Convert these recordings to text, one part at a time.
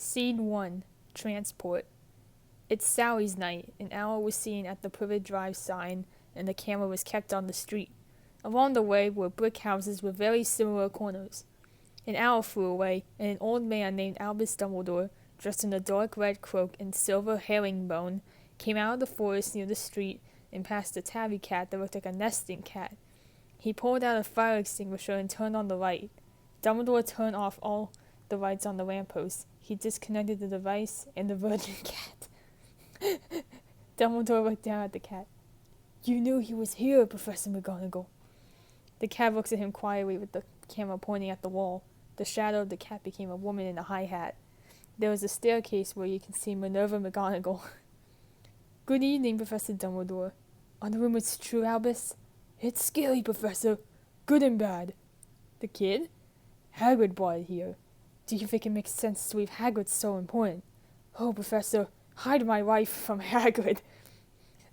Scene 1. Transport. It's Sally's night. An owl was seen at the Privet Drive sign, and the camera was kept on the street. Along the way were brick houses with very similar corners. An owl flew away, and an old man named Albus Dumbledore, dressed in a dark red cloak and silver herringbone, came out of the forest near the street and passed a tabby cat that looked like a nesting cat. He pulled out a fire extinguisher and turned on the light. Dumbledore turned off all the lights on the lamppost. He disconnected the device and the virgin cat. Dumbledore looked down at the cat. "You knew he was here, Professor McGonagall." The cat looks at him quietly with the camera pointing at the wall. The shadow of the cat became a woman in a high hat. There was a staircase where you can see Minerva McGonagall. "Good evening, Professor Dumbledore. Are the rumors true, Albus?" "It's scary, Professor. Good and bad." "The kid?" "Hagrid brought it here." "Do you think it makes sense to leave Hagrid so important?" "Oh, Professor, hide my wife from Hagrid."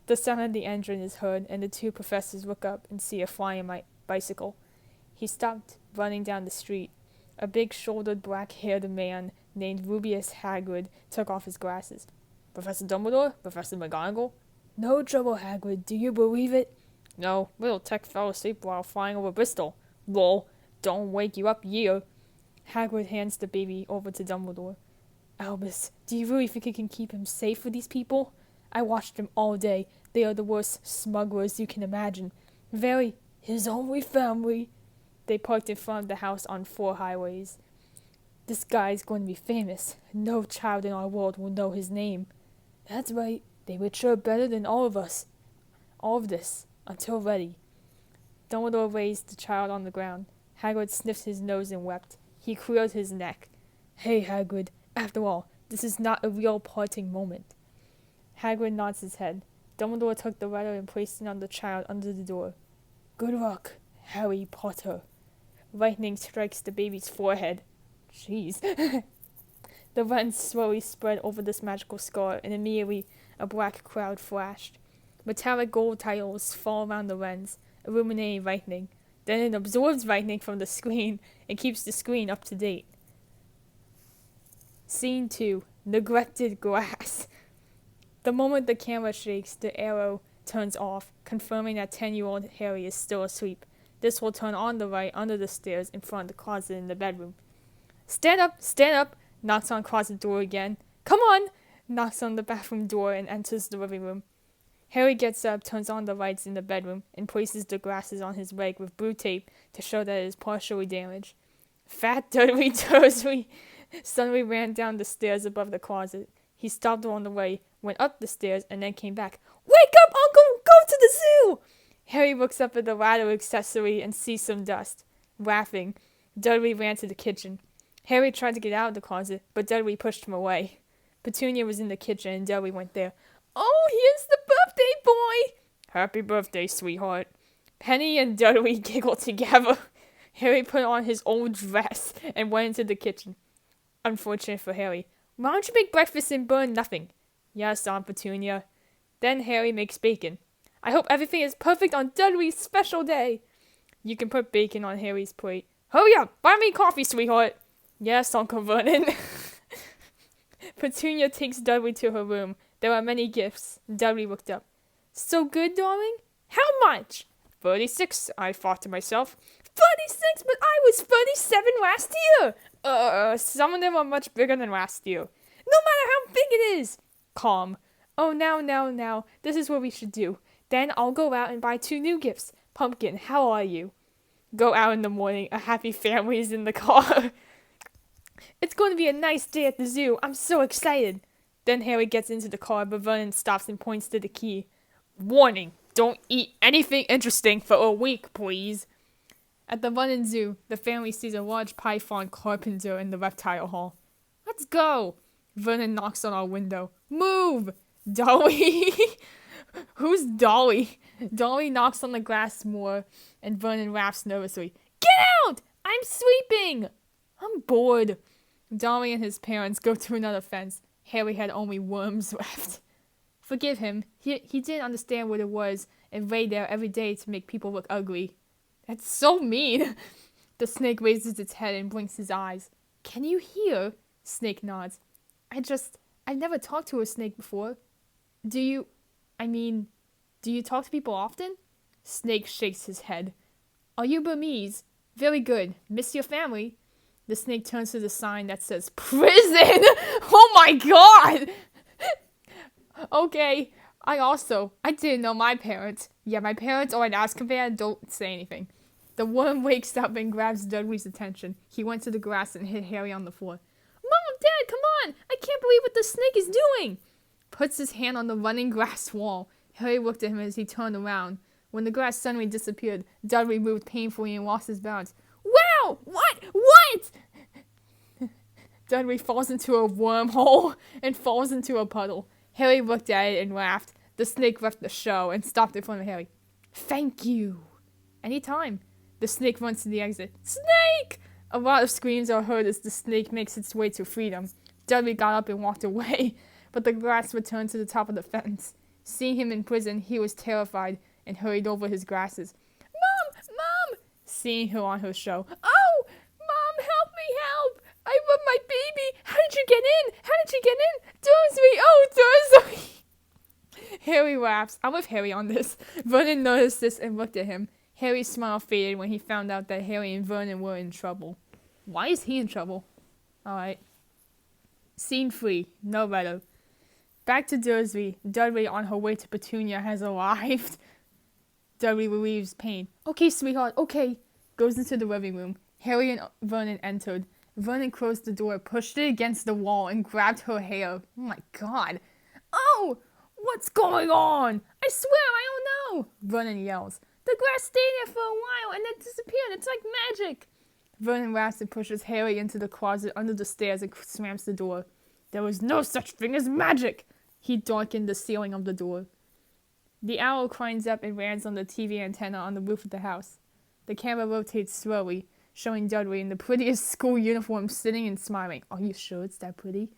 The sound of the engine is heard, and the two professors look up and see a flying bicycle. He stopped running down the street. A big-shouldered, black-haired man named Rubeus Hagrid took off his glasses. "Professor Dumbledore? Professor McGonagall?" "No trouble, Hagrid. Do you believe it?" "No. Little Tech fell asleep while flying over Bristol. Lol. Don't wake you up, year." Hagrid hands the baby over to Dumbledore. "Albus, do you really think you can keep him safe for these people? I watched them all day. They are the worst smugglers you can imagine. Very his only family." They parked in front of the house on 4 highways. "This guy is going to be famous. No child in our world will know his name." "That's right. They mature better than all of us. All of this, until ready." Dumbledore raised the child on the ground. Hagrid sniffed his nose and wept. He cleared his neck. "Hey, Hagrid. After all, this is not a real parting moment." Hagrid nods his head. Dumbledore took the letter and placed it on the child under the door. "Good luck, Harry Potter." Lightning strikes the baby's forehead. Jeez. The lens slowly spread over this magical scar, and immediately a black cloud flashed. Metallic gold tiles fall around the lens, illuminating lightning. Then it absorbs lightning from the screen and keeps the screen up to date. Scene 2. Neglected glass. The moment the camera shakes, the arrow turns off, confirming that 10-year-old Harry is still asleep. This will turn on the light under the stairs in front of the closet in the bedroom. Stand up, knocks on closet door again. "Come on," knocks on the bathroom door and enters the living room. Harry gets up, turns on the lights in the bedroom, and places the glasses on his leg with blue tape to show that it is partially damaged. Fat Dudley Dursley suddenly ran down the stairs above the closet. He stopped along the way, went up the stairs, and then came back. "Wake up, Uncle! Go to the zoo!" Harry looks up at the ladder accessory and sees some dust. Laughing, Dudley ran to the kitchen. Harry tried to get out of the closet, but Dudley pushed him away. Petunia was in the kitchen, and Dudley went there. "Oh, here's the birthday boy!" "Happy birthday, sweetheart." Penny and Dudley giggled together. Harry put on his old dress and went into the kitchen. Unfortunate for Harry. "Why don't you make breakfast and burn nothing?" "Yes, Aunt Petunia." Then Harry makes bacon. "I hope everything is perfect on Dudley's special day." You can put bacon on Harry's plate. "Hurry up! Buy me coffee, sweetheart." "Yes, Uncle Vernon." Petunia takes Dudley to her room. There are many gifts. Dudley looked up. "So good, darling?" "How much?" 36, I thought to myself. 36? But I was 37 last year! Some of them are much bigger than last year. No matter how big it is! Calm. "Oh, now. This is what we should do. Then I'll go out and buy 2 new gifts. Pumpkin, how are you?" Go out in the morning. A happy family is in the car. "It's going to be a nice day at the zoo. I'm so excited." Then Harry gets into the car, but Vernon stops and points to the key. "Warning, don't eat anything interesting for a week, please." At the London Zoo, the family sees a large python carpenter in the reptile hall. "Let's go." Vernon knocks on our window. "Move!" "Dolly!" "Who's Dolly?" Dolly knocks on the glass more, and Vernon laughs nervously. "Get out! I'm sleeping." "I'm bored." Dolly and his parents go to another fence. Harry had only worms left. Forgive him. He didn't understand what it was and lay there every day to make people look ugly. That's so mean. The snake raises its head and blinks his eyes. "Can you hear?" Snake nods. I've never talked to a snake before. Do you, do you talk to people often? Snake shakes his head. Are you Burmese? Very good. Miss your family? The snake turns to the sign that says prison. Oh my god! Okay, I didn't know my parents. Yeah, my parents are in Azkaban, don't say anything. The worm wakes up and grabs Dudley's attention. He went to the grass and hit Harry on the floor. Mom, Dad, come on! I can't believe what the snake is doing! Puts his hand on the running grass wall. Harry looked at him as he turned around. When the grass suddenly disappeared, Dudley moved painfully and lost his balance. Wow! What? Dudley falls into a wormhole and falls into a puddle. Harry looked at it and laughed. The snake left the show and stopped in front of Harry. Thank you. Anytime. The snake runs to the exit. Snake! A lot of screams are heard as the snake makes its way to freedom. Dudley got up and walked away, but the grass returned to the top of the fence. Seeing him in prison, he was terrified and hurried over his grasses. Mom! Seeing her on her show. Oh! Mom, help me, help! I love my baby! How did you get in? Dursley! Oh, Dursley! Harry laughs. I'm with Harry on this. Vernon noticed this and looked at him. Harry's smile faded when he found out that Harry and Vernon were in trouble. Why is he in trouble? Alright. Scene 3. No letter. Back to Dursley. Dudley on her way to Petunia has arrived. Dudley relieves pain. Okay, sweetheart, okay. Goes into the living room. Harry and Vernon entered. Vernon closed the door, pushed it against the wall, and grabbed her hair. Oh my god. Oh! What's going on? I swear I don't know! Vernon yells. The grass stayed there for a while and then disappeared. It's like magic. Vernon laughs and pushes Harry into the closet under the stairs and slams the door. There was no such thing as magic! He darkened the ceiling of the door. The owl climbs up and lands on the TV antenna on the roof of the house. The camera rotates slowly, showing Dudley in the prettiest school uniform sitting and smiling. Are you sure it's that pretty?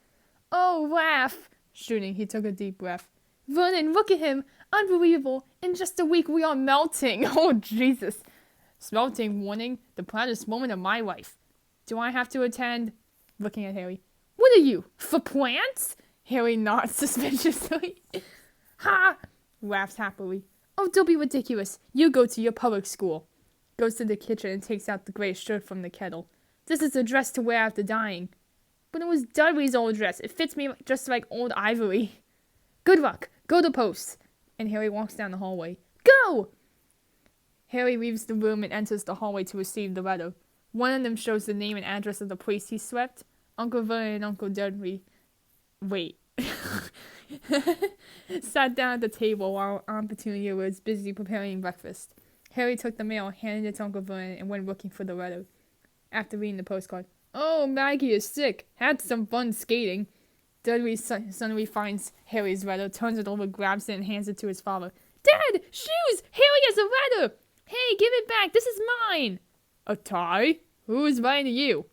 Oh, laugh! Shooting, he took a deep breath. Vernon, look at him! Unbelievable! In just a week we are melting! Oh, Jesus! Smelting warning, the proudest moment of my life. Do I have to attend? Looking at Harry. What are you, for plants? Harry nods suspiciously. Ha! Laughs happily. Oh, don't be ridiculous. You go to your public school. Goes to the kitchen and takes out the gray shirt from the kettle. This is the dress to wear after dying. But it was Dudley's old dress. It fits me just like old ivory. Good luck. Go to post. And Harry walks down the hallway. Go! Harry leaves the room and enters the hallway to receive the letter. One of them shows the name and address of the place he swept. Uncle Vernon and Uncle Dudley. Wait. Sat down at the table while Aunt Petunia was busy preparing breakfast. Harry took the mail, handed it to Uncle Vernon, and went looking for the letter. After reading the postcard. Oh, Maggie is sick. Had some fun skating. Dudley suddenly finds Harry's letter, turns it over, grabs it, and hands it to his father. Dad! Shoes! Harry has a letter! Hey, give it back! This is mine! A tie? Who is writing to you?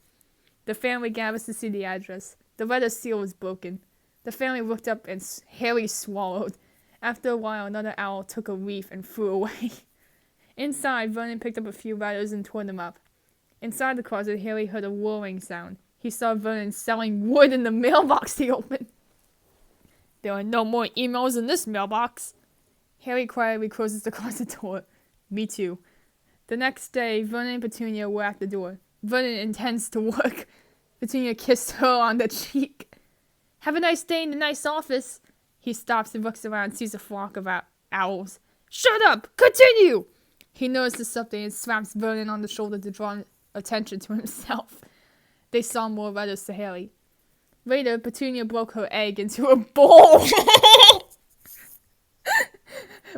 The family gathers to see the address. The letter seal was broken. The family looked up and Harry swallowed. After a while, another owl took a leaf and flew away. Inside, Vernon picked up a few letters and tore them up. Inside the closet, Harry heard a whirring sound. He saw Vernon selling wood in the mailbox he opened. There are no more emails in this mailbox. Harry quietly closes the closet door. Me too. The next day, Vernon and Petunia were at the door. Vernon intends to work. Petunia kissed her on the cheek. Have a nice day in the nice office. He stops and looks around and sees a flock of owls. Shut up! Continue! He notices something and slaps Vernon on the shoulder to draw attention to himself. They saw more letters to Harry. Later, Petunia broke her egg into a bowl.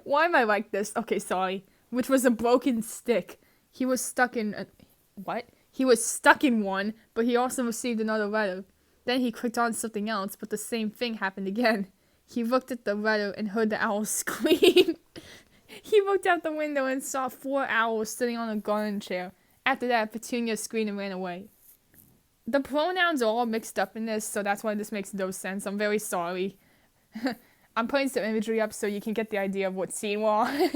Why am I like this? Okay, sorry. Which was a broken stick. He was stuck in... What? He was stuck in one, but he also received another letter. Then he clicked on something else, but the same thing happened again. He looked at the letter and heard the owl scream. He looked out the window and saw 4 owls sitting on a garden chair. After that, Petunia screamed and ran away. The pronouns are all mixed up in this, so that's why this makes no sense. I'm very sorry. I'm putting some imagery up so you can get the idea of what scene we're on.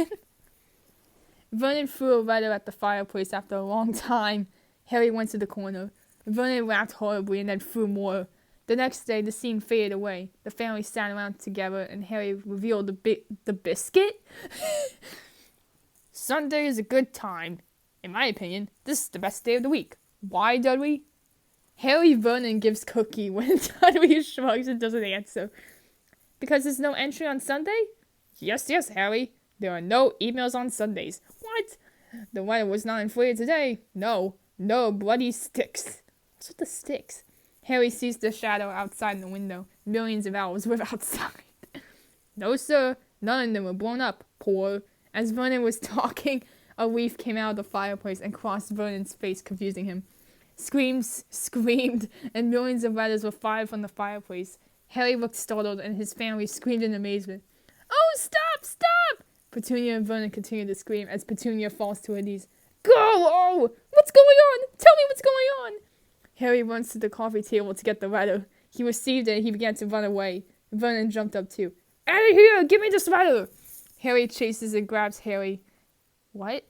Vernon threw a letter at the fireplace after a long time. Harry went to the corner. Vernon laughed horribly and then threw more. The next day, the scene faded away. The family sat around together, and Harry revealed the biscuit. Sunday is a good time. In my opinion, this is the best day of the week. Why, Dudley? Harry Vernon gives cookie when Dudley shrugs and doesn't answer. Because there's no entry on Sunday? Yes, Harry. There are no emails on Sundays. What? The weather was not inflated today. No bloody sticks. What's with the sticks? Harry sees the shadow outside the window. Millions of owls live outside. No, sir. None of them were blown up. Poor. As Vernon was talking, a leaf came out of the fireplace and crossed Vernon's face, confusing him. Screams screamed, and millions of letters were fired from the fireplace. Harry looked startled, and his family screamed in amazement. Oh, stop! Petunia and Vernon continued to scream as Petunia falls to her knees. Go! Oh! What's going on? Tell me what's going on! Harry runs to the coffee table to get the letter. He received it and he began to run away. Vernon jumped up too. Out of here! Give me this letter! Harry chases and grabs Harry. What?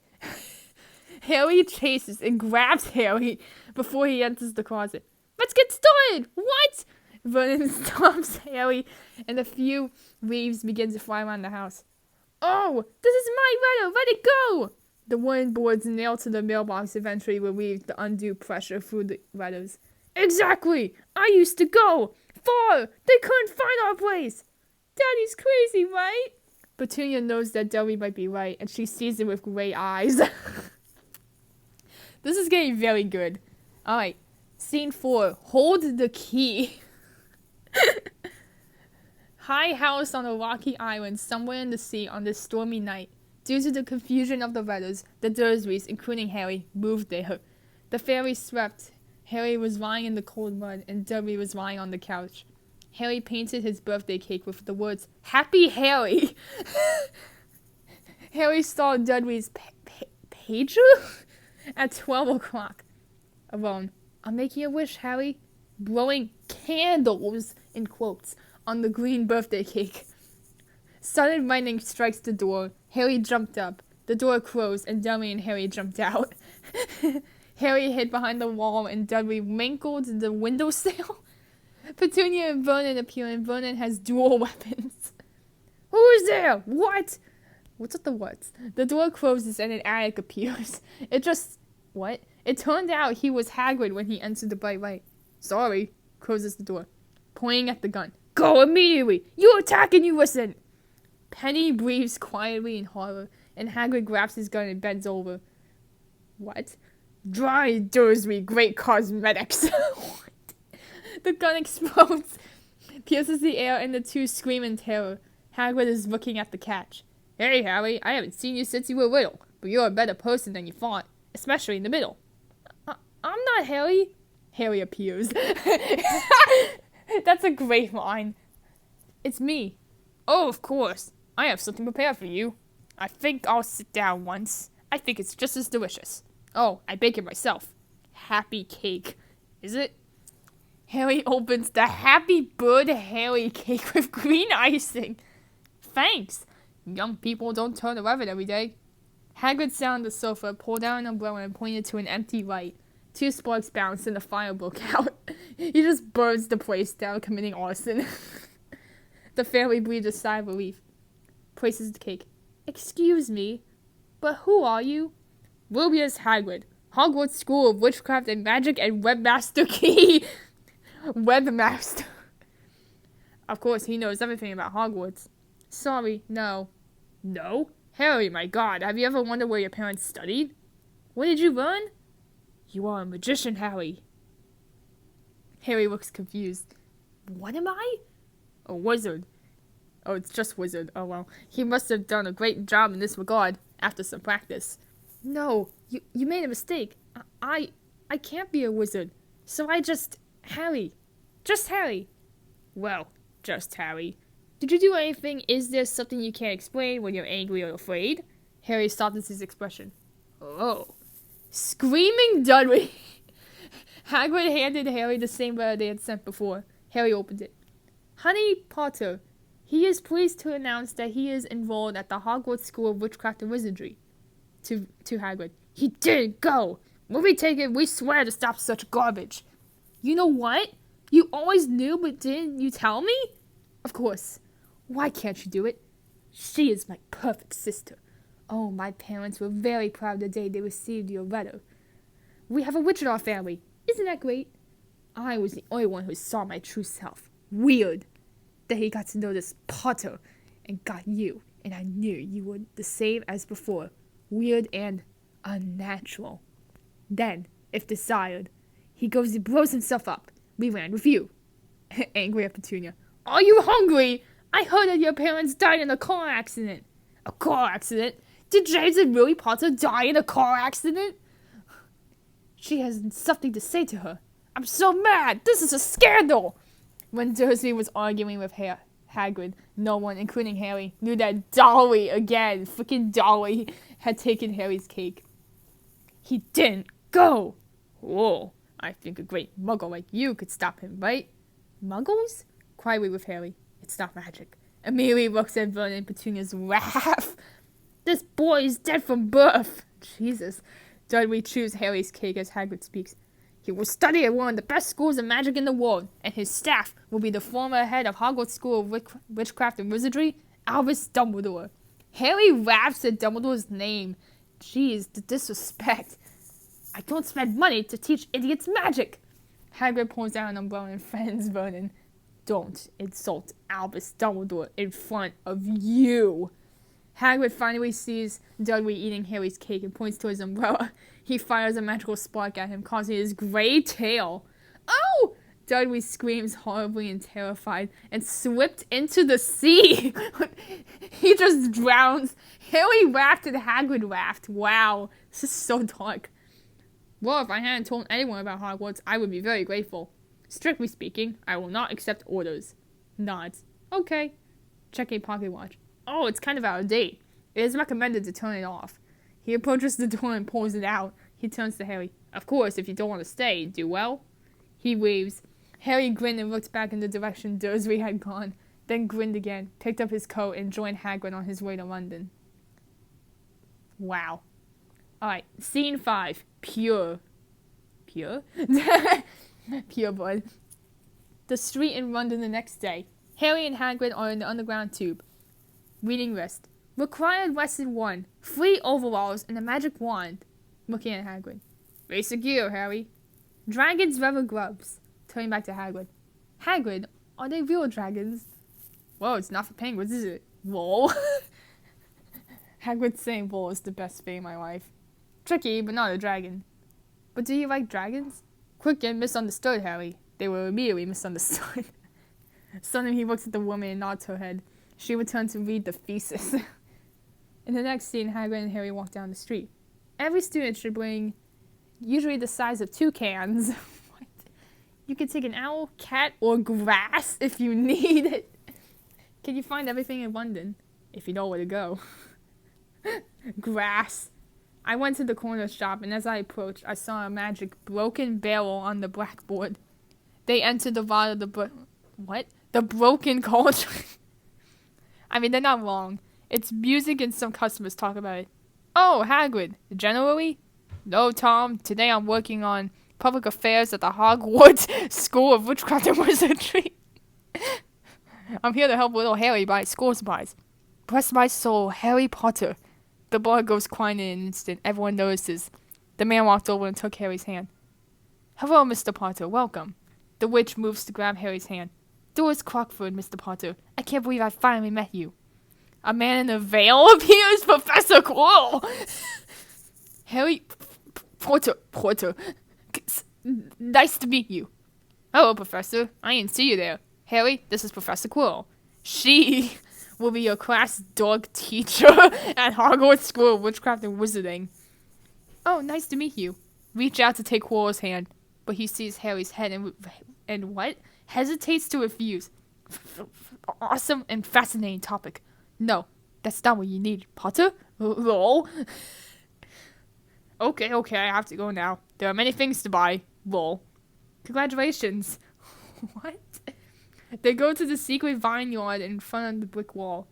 Harry chases and grabs Harry before he enters the closet. Let's get started! What? Vernon stops Harry, and a few leaves begin to fly around the house. Oh, this is my letter! Let it go! The wooden boards nailed to the mailbox eventually relieved the undue pressure through the letters. Exactly! I used to go! Far! They couldn't find our place! Daddy's crazy, right? Petunia knows that Dudley might be right, and she sees it with gray eyes. This is getting very good. Alright, scene 4. Hold the key. High house on a rocky island somewhere in the sea on this stormy night. Due to the confusion of the letters, the Dursleys, including Harry, moved there. The fairy slept. Harry was lying in the cold mud, and Dudley was lying on the couch. Harry painted his birthday cake with the words, Happy Harry! Harry saw Dudley's pager at 12 o'clock. Alone. I'm making a wish, Harry. Blowing candles, in quotes, on the green birthday cake. Sudden lightning strikes the door. Harry jumped up. The door closed, and Dudley and Harry jumped out. Harry hid behind the wall, and Dudley wrinkled the windowsill. Petunia and Vernon appear, and Vernon has dual weapons. Who is there? What? What's with the what? The door closes, and an attic appears. What? It turned out he was Hagrid when he entered the bright light. Sorry. Closes the door. Pointing at the gun. Go immediately! You attack and you listen! Penny breathes quietly in horror, and Hagrid grabs his gun and bends over. What? Dry Dursley, great cosmetics. What? The gun explodes, pierces the air, and the two scream in terror. Hagrid is looking at the catch. Hey, Harry, I haven't seen you since you were little, but you're a better person than you thought, especially in the middle. I'm not Harry. Harry appears. That's a great line. It's me. Oh, of course. I have something prepared for you. I think I'll sit down once. I think it's just as delicious. Oh, I bake it myself. Happy cake. Is it? Harry opens the Happy Bird Harry cake with green icing. Thanks. Young people don't turn 11 every day. Hagrid sat on the sofa, pulled out an umbrella, and pointed to an empty light. 2 sparks bounced and the fire broke out. He just burns the place down, committing arson. The family breathed a sigh of relief. Places the cake. Excuse me, but who are you? Rubius Hagrid, Hogwarts School of Witchcraft and Magic and Webmaster Key. Webmaster. Of course, he knows everything about Hogwarts. Sorry, no. No? Harry, my God, have you ever wondered where your parents studied? What did you learn? You are a magician, Harry. Harry looks confused. What am I? A wizard. Oh, it's just wizard. Oh, well. He must have done a great job in this regard, after some practice. No, you made a mistake. I can't be a wizard. So Harry. Just Harry. Well, just Harry. Did you do anything? Is there something you can't explain when you're angry or afraid? Harry softens his expression. Oh. Screaming Dudley! Hagrid handed Harry the same letter they had sent before. Harry opened it. Honey Potter, he is pleased to announce that he is enrolled at the Hogwarts School of Witchcraft and Wizardry. To Hagrid. He didn't go! When we take it, we swear to stop such garbage. You know what? You always knew, but didn't you tell me? Of course. Why can't you do it? She is my perfect sister. Oh, my parents were very proud the day they received your letter. We have a witch in our family. Isn't that great? I was the only one who saw my true self. Weird that he got to know this Potter and got you, and I knew you were the same as before. Weird and unnatural. Then, if desired, he goes and blows himself up. We ran with you. Angry at Petunia. Are you hungry? I heard that your parents died in a car accident. A car accident? Did James and Lily Potter die in a car accident? She has something to say to her. I'm so mad! This is a scandal! When Dursley was arguing with Hagrid, no one, including Harry, knew that Dolly, again, freaking Dolly, had taken Harry's cake. He didn't go! Whoa, I think a great muggle like you could stop him, right? Muggles? Quietly with Harry. It's not magic. Immediately looks at Vernon and Petunia's laugh. This boy is dead from birth. Jesus. Dudley chews Harry's cake as Hagrid speaks. He will study at one of the best schools of magic in the world, and his staff will be the former head of Hogwarts School of Witchcraft and Wizardry, Albus Dumbledore. Harry laughs at Dumbledore's name. Jeez, the disrespect. I don't spend money to teach idiots magic. Hagrid pulls out an umbrella and threatens Vernon. Don't insult Albus Dumbledore in front of you. Hagrid finally sees Dudley eating Harry's cake and points to his umbrella. He fires a magical spark at him, causing his gray tail. Oh! Dudley screams horribly and terrified and slipped into the sea. He just drowns. Harry laughed and Hagrid laughed. Wow, this is so dark. Well, if I hadn't told anyone about Hogwarts, I would be very grateful. Strictly speaking, I will not accept orders. Nods. Okay. Check a pocket watch. Oh, it's kind of out of date. It is recommended to turn it off. He approaches the door and pulls it out. He turns to Harry. Of course, if you don't want to stay, do well. He waves. Harry grinned and looked back in the direction Dursley had gone, then grinned again, picked up his coat, and joined Hagrid on his way to London. Wow. Alright, scene 5. Pure. Pure? Pure blood. The street in London the next day. Harry and Hagrid are in the underground tube. Reading list. Required lesson 1. 3 overalls and a magic wand. Looking at Hagrid. Basic gear, Harry. Dragon's rubber gloves. Turning back to Hagrid. Hagrid, are they real dragons? Whoa, it's not for penguins, is it? Lol. Hagrid saying lol is the best thing in my life. Tricky, but not a dragon. But do you like dragons? Quick and misunderstood, Harry. They were immediately misunderstood. Suddenly he looks at the woman and nods her head. She returned to read the thesis. In the next scene, Hagrid and Harry walk down the street. Every student should bring usually the size of 2 cans. What? You can take an owl, cat, or grass if you need it. Can you find everything in London? If you know where to go. Grass. I went to the corner shop, and as I approached, I saw a magic broken barrel on the blackboard. They entered the vault of the what? The broken cauldron. I mean, they're not wrong. It's music and some customers talk about it. Oh, Hagrid. Generally? No, Tom. Today I'm working on public affairs at the Hogwarts School of Witchcraft and Wizardry. I'm here to help little Harry buy school supplies. Bless my soul, Harry Potter. The boy goes quiet in an instant. Everyone notices. The man walked over and took Harry's hand. Hello, Mr. Potter. Welcome. The witch moves to grab Harry's hand. Doris Crockford, Mr. Potter. I can't believe I finally met you. A man in a veil appears, Professor Quirrell. Harry Potter. Nice to meet you. Hello, Professor. I didn't see you there. Harry, this is Professor Quirrell. She will be your class dog teacher at Hogwarts School of Witchcraft and Wizarding. Oh, nice to meet you. Reach out to take Quirrell's hand, but he sees Harry's head and what? Hesitates to refuse. Awesome and fascinating topic. No, that's not what you need, Potter. Lol. Okay, I have to go now. There are many things to buy. Lol. Congratulations. What? They go to the secret vineyard in front of the brick wall.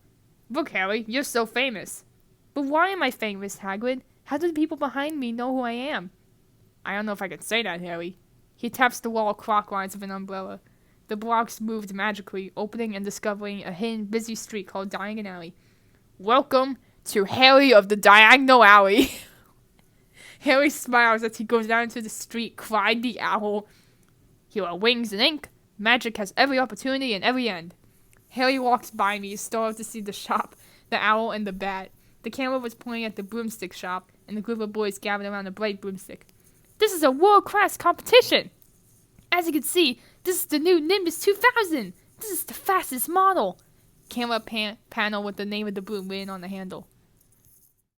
Look, Harry, you're so famous. But why am I famous, Hagrid? How do the people behind me know who I am? I don't know if I can say that, Harry. He taps the wall clockwise of an umbrella. The blocks moved magically, opening and discovering a hidden, busy street called Diagon Alley. Welcome to Harry of the Diagonal Alley. Harry smiles as he goes down into the street, cried the owl. Here are wings and ink. Magic has every opportunity and every end. Harry walks by me, startled to see the shop, the owl, and the bat. The camera was pointing at the broomstick shop, and the group of boys gathered around a bright broomstick. This is a world-class competition! As you can see, this is the new Nimbus 2000! This is the fastest model! Camera panel with the name of the broom written on the handle.